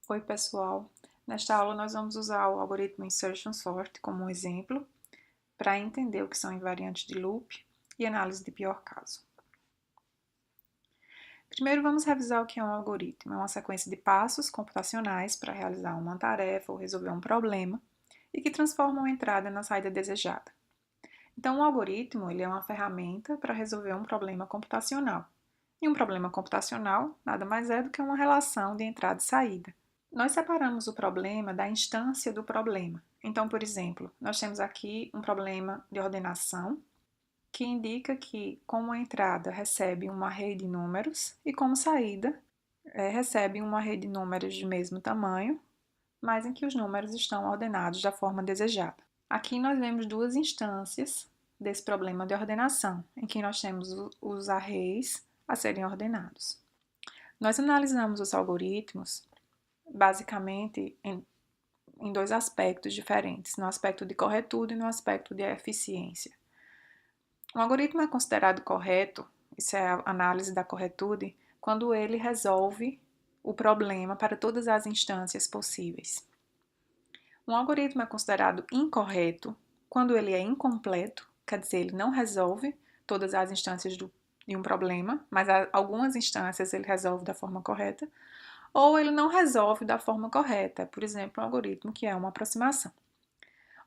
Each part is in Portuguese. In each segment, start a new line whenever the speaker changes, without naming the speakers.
Oi, pessoal. Nesta aula nós vamos usar o algoritmo Insertion Sort como um exemplo para entender o que são invariantes de loop e análise de pior caso. Primeiro vamos revisar o que é um algoritmo. É uma sequência de passos computacionais para realizar uma tarefa ou resolver um problema e que transformam a entrada na saída desejada. Então, o algoritmo ele é uma ferramenta para resolver um problema computacional. E um problema computacional nada mais é do que uma relação de entrada e saída. Nós separamos o problema da instância do problema. Então, por exemplo, nós temos aqui um problema de ordenação, que indica que, como entrada, recebe um array de números e, como saída, recebe um array de números de mesmo tamanho, mas em que os números estão ordenados da forma desejada. Aqui nós vemos duas instâncias desse problema de ordenação, em que nós temos os arrays a serem ordenados. Nós analisamos os algoritmos basicamente em dois aspectos diferentes, no aspecto de corretude e no aspecto de eficiência. Um algoritmo é considerado correto, isso é a análise da corretude, quando ele resolve o problema para todas as instâncias possíveis. Um algoritmo é considerado incorreto quando ele é incompleto, quer dizer, ele não resolve todas as instâncias de um problema, mas algumas instâncias ele resolve da forma correta, ou ele não resolve da forma correta, por exemplo, um algoritmo que é uma aproximação.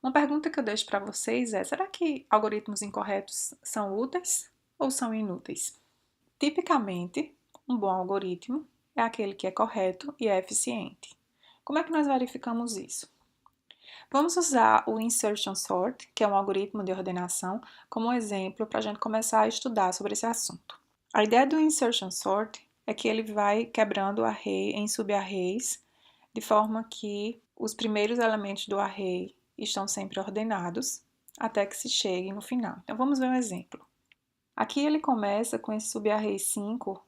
Uma pergunta que eu deixo para vocês é: será que algoritmos incorretos são úteis ou são inúteis? Tipicamente, um bom algoritmo é aquele que é correto e é eficiente. Como é que nós verificamos isso? Vamos usar o Insertion Sort, que é um algoritmo de ordenação, como um exemplo para a gente começar a estudar sobre esse assunto. A ideia do Insertion Sort é que ele vai quebrando o array em subarrays, de forma que os primeiros elementos do array estão sempre ordenados, até que se chegue no final. Então vamos ver um exemplo. Aqui ele começa com esse subarray 5,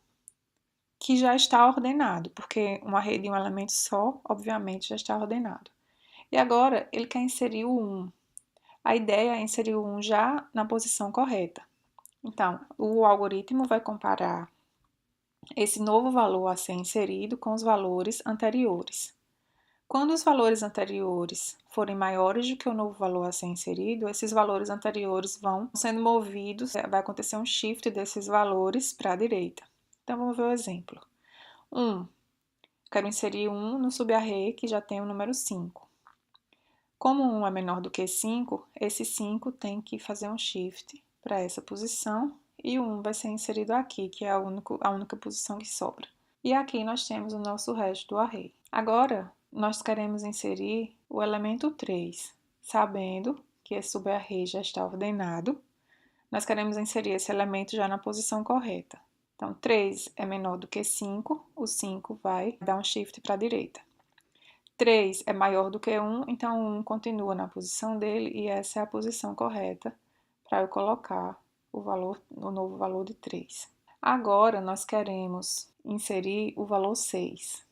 que já está ordenado, porque um array de um elemento só, obviamente, já está ordenado. E agora ele quer inserir o 1. A ideia é inserir o 1 já na posição correta. Então, o algoritmo vai comparar esse novo valor a ser inserido com os valores anteriores. Quando os valores anteriores forem maiores do que o novo valor a ser inserido, esses valores anteriores vão sendo movidos, vai acontecer um shift desses valores para a direita. Então, vamos ver o exemplo. 1. Quero inserir 1 no subarray que já tem o número 5. Como 1 é menor do que 5, esse 5 tem que fazer um shift para essa posição e o 1 vai ser inserido aqui, que é a única posição que sobra. E aqui nós temos o nosso resto do array. Agora, nós queremos inserir o elemento 3, sabendo que esse subarray já está ordenado, nós queremos inserir esse elemento já na posição correta. Então, 3 é menor do que 5, o 5 vai dar um shift para a direita. 3 é maior do que 1, então 1 continua na posição dele e essa é a posição correta para eu colocar o novo valor de 3. Agora, nós queremos inserir o valor 6.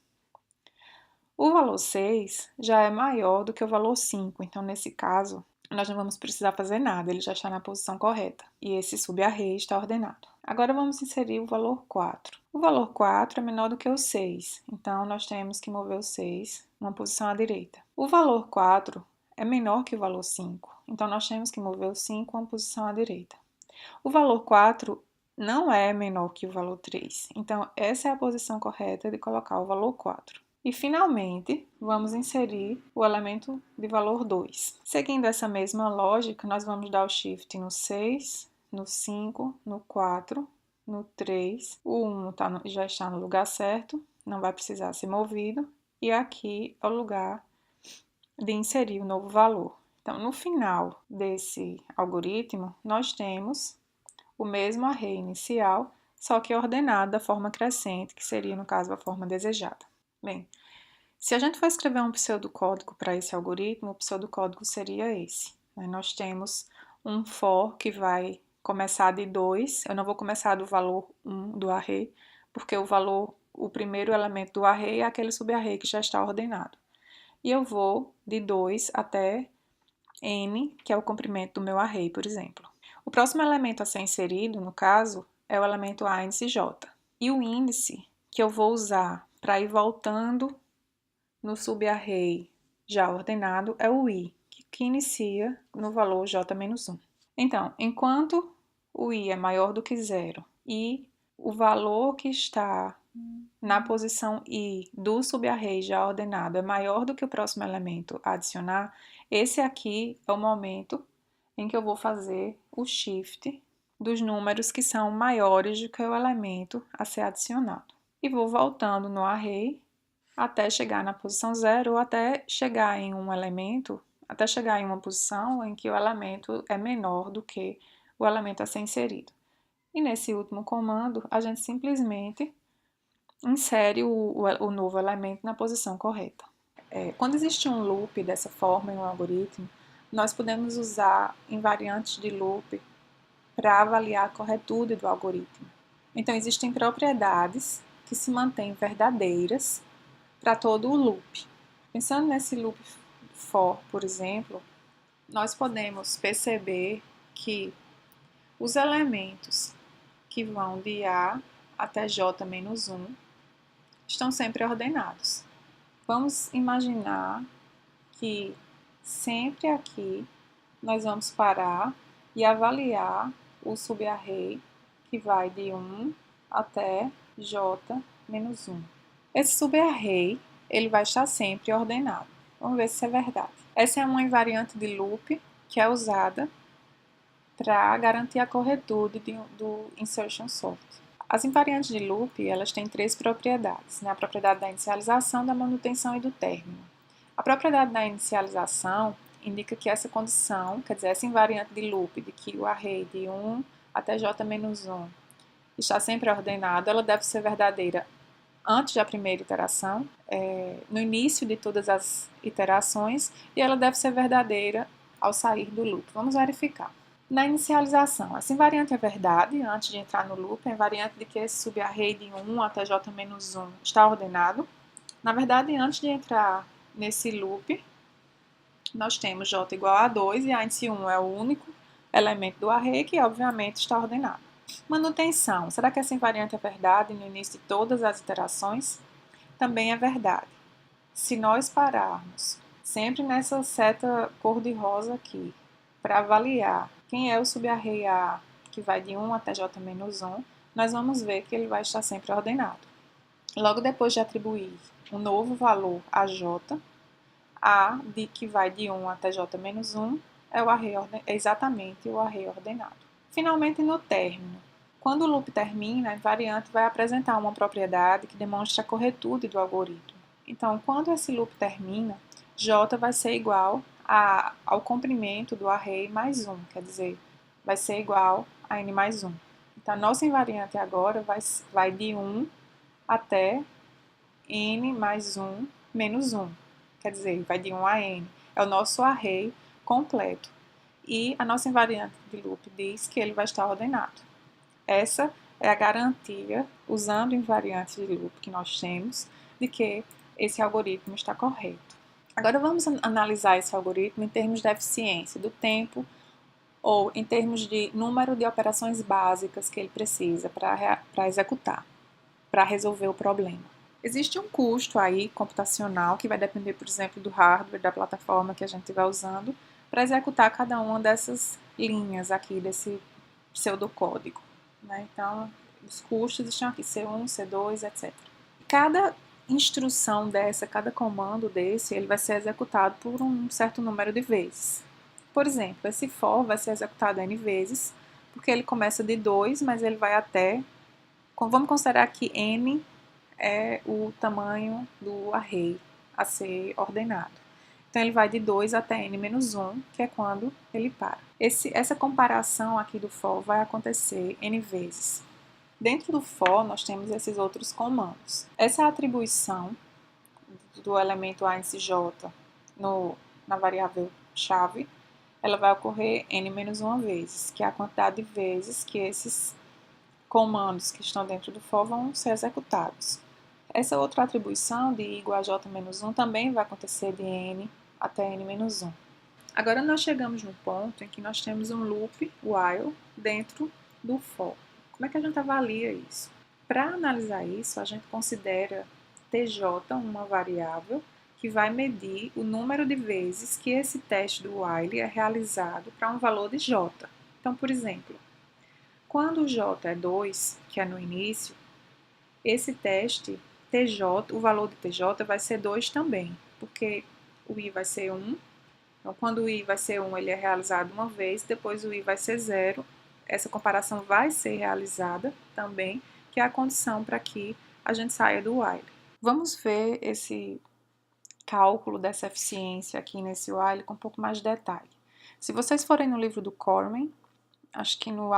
O valor 6 já é maior do que o valor 5, então nesse caso, nós não vamos precisar fazer nada, ele já está na posição correta e esse subarray está ordenado. Agora vamos inserir o valor 4. O valor 4 é menor do que o 6, então nós temos que mover o 6 uma posição à direita. O valor 4 é menor que o valor 5, então nós temos que mover o 5 uma posição à direita. O valor 4 não é menor que o valor 3, então essa é a posição correta de colocar o valor 4. E, finalmente, vamos inserir o elemento de valor 2. Seguindo essa mesma lógica, nós vamos dar o shift no 6, no 5, no 4, no 3. O 1 já está no lugar certo, não vai precisar ser movido. E aqui é o lugar de inserir o novo valor. Então, no final desse algoritmo, nós temos o mesmo array inicial, só que ordenado da forma crescente, que seria, no caso, a forma desejada. Bem, se a gente for escrever um pseudocódigo para esse algoritmo, o pseudocódigo seria esse. Nós temos um for que vai começar de 2, eu não vou começar do valor 1 do array, porque o primeiro elemento do array é aquele subarray que já está ordenado. E eu vou de 2 até n, que é o comprimento do meu array, por exemplo. O próximo elemento a ser inserido, no caso, é o elemento a índice j. E o índice que eu vou usar para ir voltando no subarray já ordenado é o i, que inicia no valor j-1. Então, enquanto o i é maior do que zero e o valor que está na posição i do subarray já ordenado é maior do que o próximo elemento a adicionar, esse aqui é o momento em que eu vou fazer o shift dos números que são maiores do que o elemento a ser adicionado. E vou voltando no array até chegar na posição 0 ou até chegar em um elemento, até chegar em uma posição em que o elemento é menor do que o elemento a ser inserido. E nesse último comando, a gente simplesmente insere o novo elemento na posição correta. Quando existe um loop dessa forma em um algoritmo, nós podemos usar invariantes de loop para avaliar a corretude do algoritmo. Então, existem propriedades que se mantêm verdadeiras para todo o loop. Pensando nesse loop for, por exemplo, nós podemos perceber que os elementos que vão de A até J-1 estão sempre ordenados. Vamos imaginar que sempre aqui nós vamos parar e avaliar o subarray que vai de 1 até J-1. Esse subarray ele vai estar sempre ordenado. Vamos ver se isso é verdade. Essa é uma invariante de loop que é usada para garantir a corretude do insertion sort. As invariantes de loop elas têm três propriedades, né? A propriedade da inicialização, da manutenção e do término. A propriedade da inicialização indica que essa condição, quer dizer, essa invariante de loop, de que o array de 1 até j-1 está sempre ordenado, ela deve ser verdadeira antes da primeira iteração, no início de todas as iterações, e ela deve ser verdadeira ao sair do loop. Vamos verificar. Na inicialização, essa invariante é verdade antes de entrar no loop, a invariante de que esse subarray de 1 até j-1 está ordenado. Na verdade, antes de entrar nesse loop, nós temos j igual a 2 e a índice 1 é o único elemento do array que, obviamente, está ordenado. Manutenção. Será que essa invariante é verdade no início de todas as iterações? Também é verdade. Se nós pararmos sempre nessa seta cor-de-rosa aqui, para avaliar quem é o subarray A que vai de 1 até j-1, nós vamos ver que ele vai estar sempre ordenado. Logo depois de atribuir um novo valor a j, A que vai de 1 até j-1 é exatamente o array ordenado. Finalmente, no término. Quando o loop termina, a invariante vai apresentar uma propriedade que demonstra a corretude do algoritmo. Então, quando esse loop termina, j vai ser igual ao comprimento do array mais 1, quer dizer, vai ser igual a n mais 1. Então, a nossa invariante agora vai de 1 até n mais 1 menos 1, quer dizer, vai de 1 a n. É o nosso array completo. E a nossa invariante de loop diz que ele vai estar ordenado. Essa é a garantia, usando invariantes de loop que nós temos, de que esse algoritmo está correto. Agora vamos analisar esse algoritmo em termos de eficiência do tempo ou em termos de número de operações básicas que ele precisa para executar, para resolver o problema. Existe um custo aí computacional que vai depender, por exemplo, do hardware, da plataforma que a gente estiver usando, para executar cada uma dessas linhas aqui desse pseudocódigo. Né? Então, os custos estão aqui, C1, C2, etc. Cada instrução dessa, cada comando desse, ele vai ser executado por um certo número de vezes. Por exemplo, esse for vai ser executado n vezes, porque ele começa de 2, mas ele vai até... Vamos considerar que n é o tamanho do array a ser ordenado. Então, ele vai de 2 até n menos 1, que é quando ele para. Essa comparação aqui do for vai acontecer n vezes. Dentro do for, nós temos esses outros comandos. Essa atribuição do elemento a índice j na variável chave, ela vai ocorrer n menos 1 vezes, que é a quantidade de vezes que esses comandos que estão dentro do for vão ser executados. Essa outra atribuição de i igual a j menos 1 também vai acontecer de n até n menos 1. Agora nós chegamos no ponto em que nós temos um loop while dentro do for. Como é que a gente avalia isso? Para analisar isso, a gente considera tj uma variável que vai medir o número de vezes que esse teste do while é realizado para um valor de j. Então, por exemplo, quando o j é 2, que é no início, esse teste TJ, o valor de TJ vai ser 2 também, porque o I vai ser 1. Então, quando o I vai ser 1, ele é realizado uma vez, depois o I vai ser 0. Essa comparação vai ser realizada também, que é a condição para que a gente saia do while. Vamos ver esse cálculo dessa eficiência aqui nesse while com um pouco mais de detalhe. Se vocês forem no livro do Corman, acho que no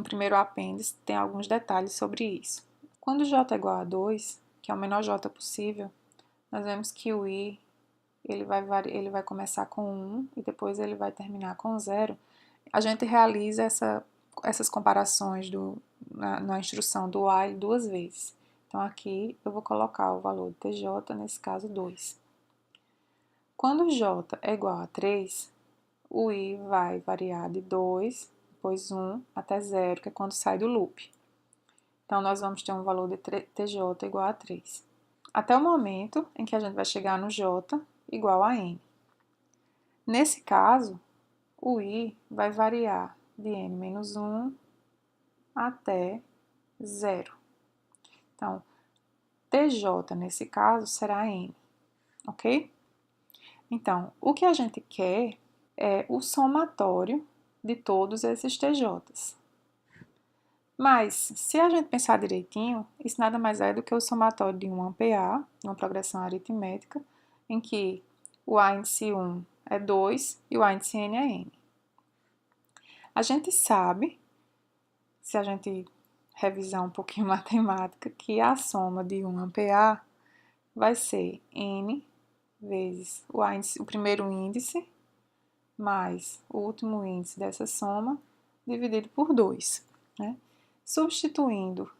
primeiro apêndice tem alguns detalhes sobre isso. Quando j é igual a 2, que é o menor j possível, nós vemos que o i ele vai começar com 1 e depois ele vai terminar com 0. A gente realiza essas comparações na instrução do while 2 vezes. Então, aqui eu vou colocar o valor de tj, nesse caso 2. Quando j é igual a 3, o i vai variar de 2, depois 1, até 0, que é quando sai do loop. Então, nós vamos ter um valor de tj igual a 3. Até o momento em que a gente vai chegar no j igual a n. Nesse caso, o i vai variar de n-1 até 0. Então, tj nesse caso será n, ok? Então, o que a gente quer é o somatório de todos esses tj's. Mas, se a gente pensar direitinho, isso nada mais é do que o somatório de um AMPA, uma progressão aritmética, em que o A índice 1 é 2 e o A índice n é n. A gente sabe, se a gente revisar um pouquinho matemática, que a soma de um AMPA vai ser n vezes o primeiro índice mais o último índice dessa soma dividido por 2, né? Substituindo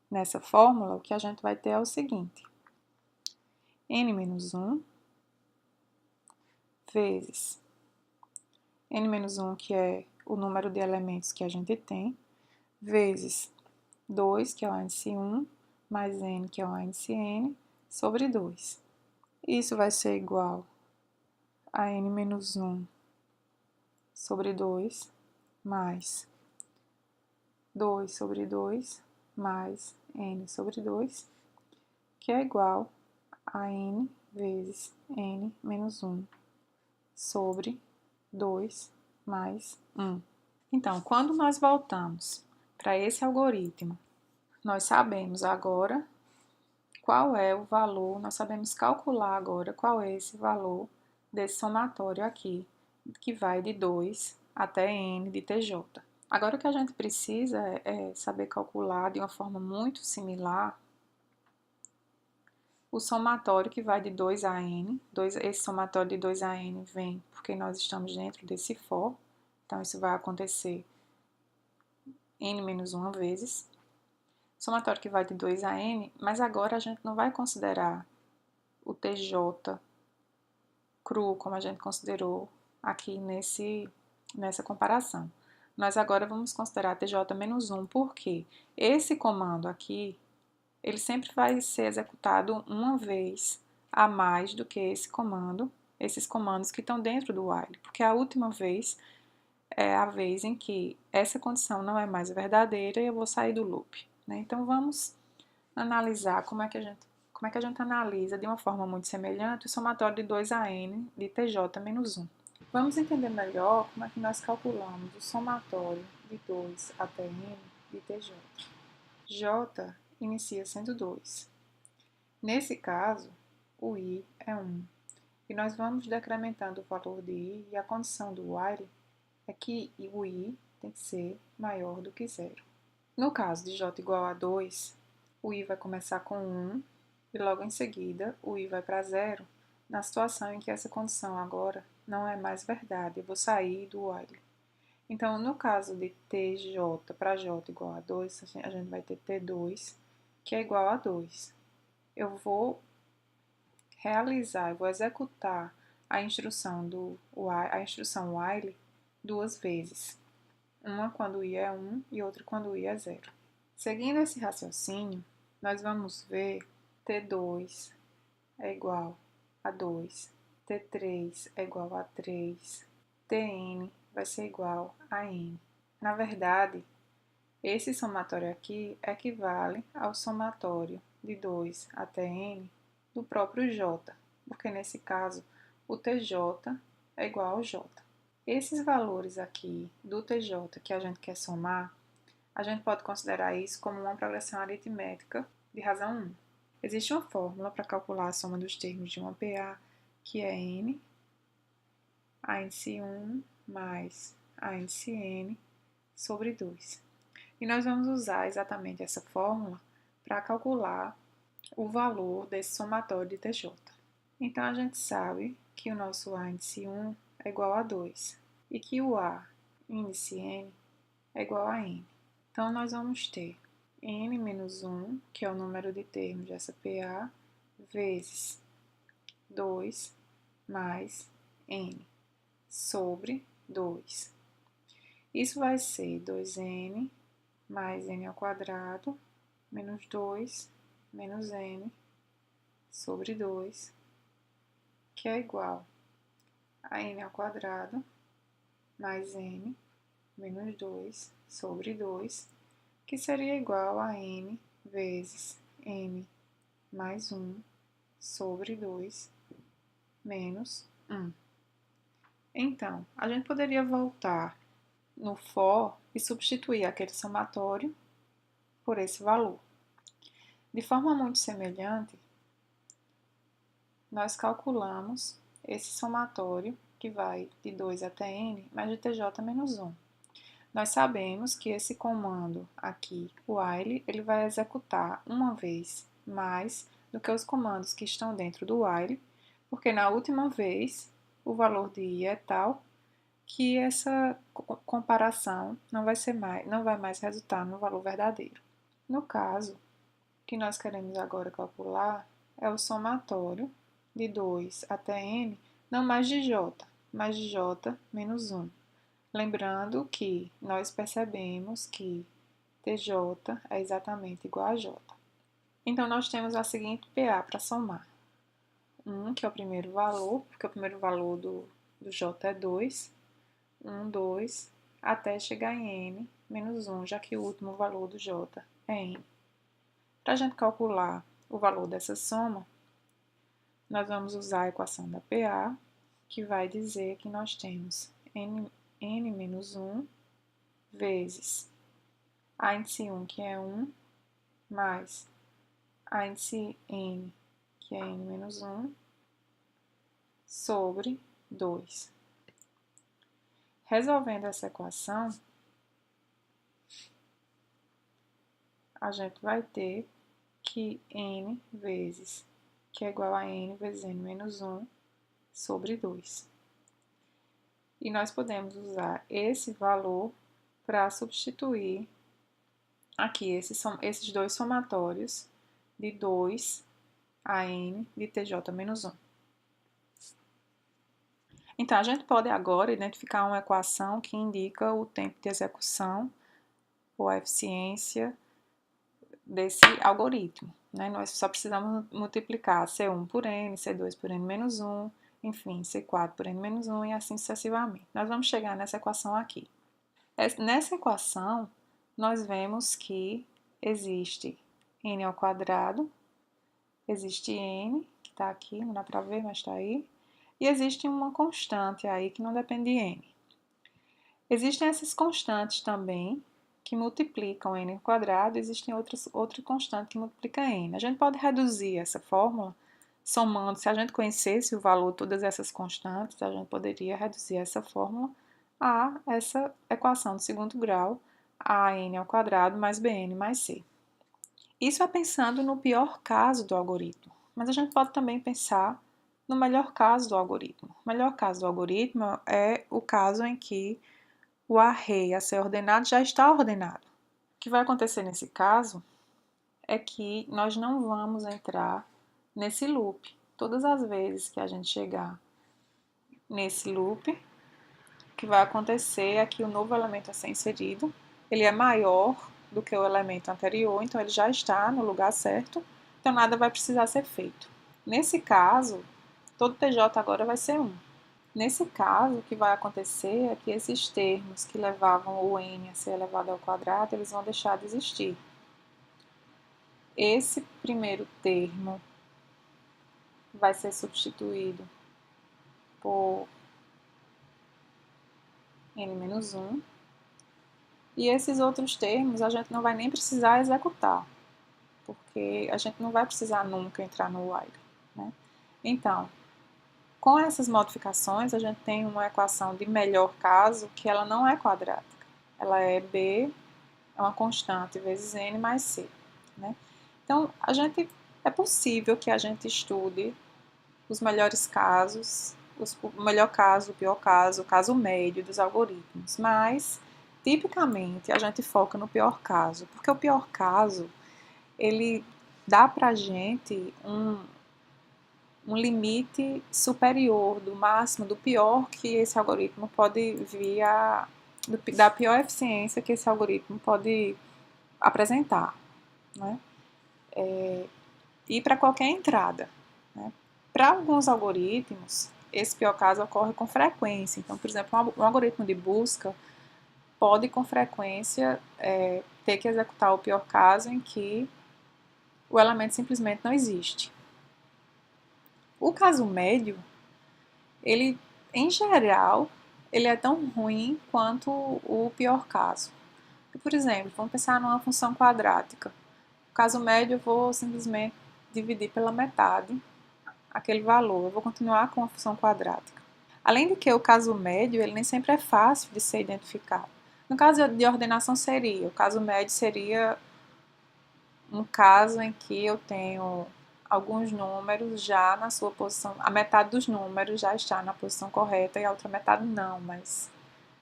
nessa fórmula, o que a gente vai ter é o seguinte: n-1 vezes n-1, que é o número de elementos que a gente tem, vezes 2, que é o índice 1, mais n, que é o índice n, sobre 2. Isso vai ser igual a n-1 sobre 2, mais 2 sobre 2, mais n sobre 2, que é igual a n vezes n menos 1 sobre 2 mais 1. Então, quando nós voltamos para esse algoritmo, nós sabemos agora qual é o valor, nós sabemos calcular agora qual é esse valor desse somatório aqui, que vai de 2 até n de tj. Agora, o que a gente precisa é saber calcular de uma forma muito similar o somatório que vai de 2 a n. Esse somatório de 2 a n vem porque nós estamos dentro desse for, então isso vai acontecer n menos 1 vezes. Somatório que vai de 2 a n, mas agora a gente não vai considerar o tj cru, como a gente considerou aqui nessa comparação. Nós agora vamos considerar tj menos 1, porque esse comando aqui, ele sempre vai ser executado uma vez a mais do que esses comandos que estão dentro do while, porque a última vez é a vez em que essa condição não é mais verdadeira e eu vou sair do loop, né? Então, vamos analisar como é que a gente analisa de uma forma muito semelhante o somatório de 2 a n de tj menos 1. Vamos entender melhor como é que nós calculamos o somatório de 2 até n de tj. J inicia sendo 2. Nesse caso, o i é 1. E nós vamos decrementando o valor de i, e a condição do while é que o i tem que ser maior do que 0. No caso de j igual a 2, o i vai começar com 1 e logo em seguida o i vai para 0, na situação em que essa condição agora não é mais verdade, eu vou sair do while. Então, no caso de tj para j igual a 2, a gente vai ter t2, que é igual a 2. Eu vou executar a instrução while 2 vezes. Uma quando o i é 1 e outra quando o i é 0. Seguindo esse raciocínio, nós vamos ver t2 é igual a 2, T3 é igual a 3, Tn vai ser igual a N. Na verdade, esse somatório aqui equivale ao somatório de 2 até N do próprio J, porque nesse caso o TJ é igual ao J. Esses valores aqui do TJ que a gente quer somar, a gente pode considerar isso como uma progressão aritmética de razão 1. Existe uma fórmula para calcular a soma dos termos de uma PA, que é N, a índice 1 mais a índice N sobre 2. E nós vamos usar exatamente essa fórmula para calcular o valor desse somatório de TJ. Então, a gente sabe que o nosso A índice 1 é igual a 2 e que o A índice N é igual a N. Então, nós vamos ter N menos 1, que é o número de termos dessa PA, vezes 2 mais N sobre 2. Isso vai ser 2N mais N ao quadrado menos 2 menos N sobre 2, que é igual a N ao quadrado mais N menos 2 sobre 2, que seria igual a N vezes N mais 1 sobre 2 menos 1. Então, a gente poderia voltar no for e substituir aquele somatório por esse valor. De forma muito semelhante, nós calculamos esse somatório que vai de 2 até n, mais de tj menos 1. Nós sabemos que esse comando aqui, o while, ele vai executar uma vez mais do que os comandos que estão dentro do while, porque na última vez o valor de i é tal que essa comparação não vai mais resultar no valor verdadeiro. No caso, o que nós queremos agora calcular é o somatório de 2 até n, não mais de j, mas de j menos 1. Lembrando que nós percebemos que tj é exatamente igual a j. Então, nós temos a seguinte PA para somar. 1, que é o primeiro valor, porque o primeiro valor do j é 2. 1, 2, até chegar em n menos 1, já que o último valor do j é n. Para a gente calcular o valor dessa soma, nós vamos usar a equação da PA, que vai dizer que nós temos n menos 1 vezes a índice 1, que é 1, mais a índice n, que é n menos 1, sobre 2. Resolvendo essa equação, a gente vai ter que n vezes, que é igual a n vezes n menos 1, sobre 2. E nós podemos usar esse valor para substituir aqui esses dois somatórios de 2 a n de tj menos 1. Então, a gente pode agora identificar uma equação que indica o tempo de execução ou a eficiência desse algoritmo. Nós só precisamos multiplicar C1 por n, C2 por n menos 1, enfim, C4 por n menos 1 e assim sucessivamente. Nós vamos chegar nessa equação aqui. Nessa equação, nós vemos que existe n ao quadrado, existe n, que está aqui, não dá para ver, mas está aí, e existe uma constante aí que não depende de n. Existem essas constantes também, que multiplicam n ao quadrado, existem outra constante que multiplica n. A gente pode reduzir essa fórmula somando, se a gente conhecesse o valor de todas essas constantes, a gente poderia reduzir essa fórmula a essa equação de segundo grau, an ao quadrado mais bn mais c. Isso é pensando no pior caso do algoritmo, mas a gente pode também pensar no melhor caso do algoritmo. O melhor caso do algoritmo é o caso em que o array a ser ordenado já está ordenado. O que vai acontecer nesse caso é que nós não vamos entrar nesse loop. Todas as vezes que a gente chegar nesse loop, o que vai acontecer é que o novo elemento a ser inserido, ele é maior do que o elemento anterior, então ele já está no lugar certo, então nada vai precisar ser feito. Nesse caso, todo TJ agora vai ser 1. Nesse caso, o que vai acontecer é que esses termos que levavam o n a ser elevado ao quadrado, eles vão deixar de existir. Esse primeiro termo vai ser substituído por n-1, e esses outros termos a gente não vai nem precisar executar, porque a gente não vai precisar nunca entrar no while, né? Então, com essas modificações, a gente tem uma equação de melhor caso que ela não é quadrática. Ela é B, é uma constante, vezes N mais C, né? Então, é possível que a gente estude os melhores casos, o melhor caso, o pior caso, o caso médio dos algoritmos, mas, tipicamente, a gente foca no pior caso, porque o pior caso, ele dá pra gente um limite superior do máximo, do pior que esse algoritmo pode vir da pior eficiência que esse algoritmo pode apresentar, né? E para qualquer entrada, né? Para alguns algoritmos, esse pior caso ocorre com frequência. Então, por exemplo, um algoritmo de busca pode com frequência ter que executar o pior caso em que o elemento simplesmente não existe. O caso médio, ele, em geral, ele é tão ruim quanto o pior caso. Por exemplo, vamos pensar numa função quadrática. No caso médio, eu vou simplesmente dividir pela metade aquele valor. Eu vou continuar com a função quadrática. Além de que o caso médio, ele nem sempre é fácil de ser identificado. No caso de ordenação o caso médio seria um caso em que eu tenho alguns números já na sua posição, a metade dos números já está na posição correta e a outra metade não, mas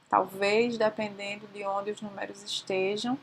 talvez dependendo de onde os números estejam,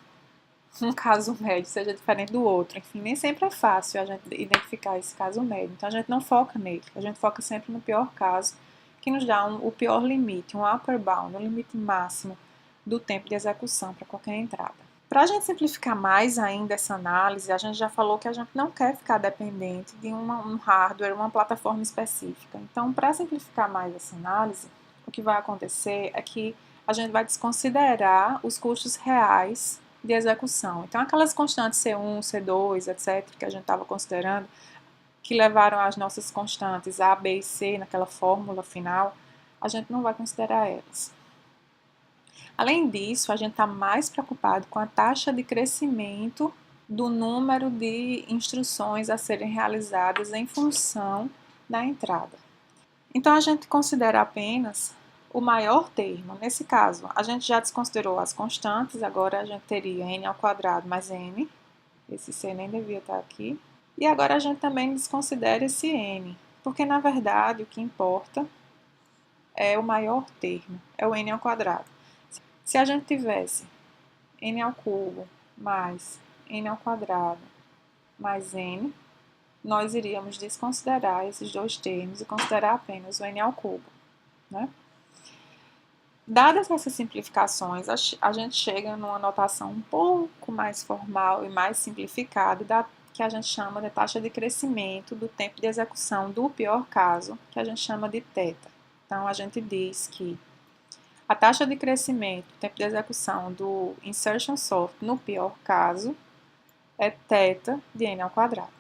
um caso médio seja diferente do outro. Enfim, nem sempre é fácil a gente identificar esse caso médio, então a gente não foca nele, a gente foca sempre no pior caso, que nos dá o pior limite, um upper bound, um limite máximo do tempo de execução para qualquer entrada. Para a gente simplificar mais ainda essa análise, a gente já falou que a gente não quer ficar dependente de um hardware, uma plataforma específica. Então, para simplificar mais essa análise, o que vai acontecer é que a gente vai desconsiderar os custos reais de execução. Então, aquelas constantes C1, C2, etc., que a gente estava considerando, que levaram às nossas constantes A, B e C naquela fórmula final, a gente não vai considerar elas. Além disso, a gente está mais preocupado com a taxa de crescimento do número de instruções a serem realizadas em função da entrada. Então, a gente considera apenas o maior termo. Nesse caso, a gente já desconsiderou as constantes, agora a gente teria n ao quadrado mais n. Esse c nem devia estar aqui. E agora a gente também desconsidera esse n, porque na verdade o que importa é o maior termo, é o n ao quadrado. Se a gente tivesse n ao cubo mais n ao quadrado mais n, nós iríamos desconsiderar esses dois termos e considerar apenas o n ao cubo, né? Dadas essas simplificações, a gente chega numa notação um pouco mais formal e mais simplificada, que a gente chama de taxa de crescimento do tempo de execução do pior caso, que a gente chama de θ. Então, a gente diz que a taxa de crescimento do tempo de execução do insertion sort no pior caso é θ de n ao quadrado.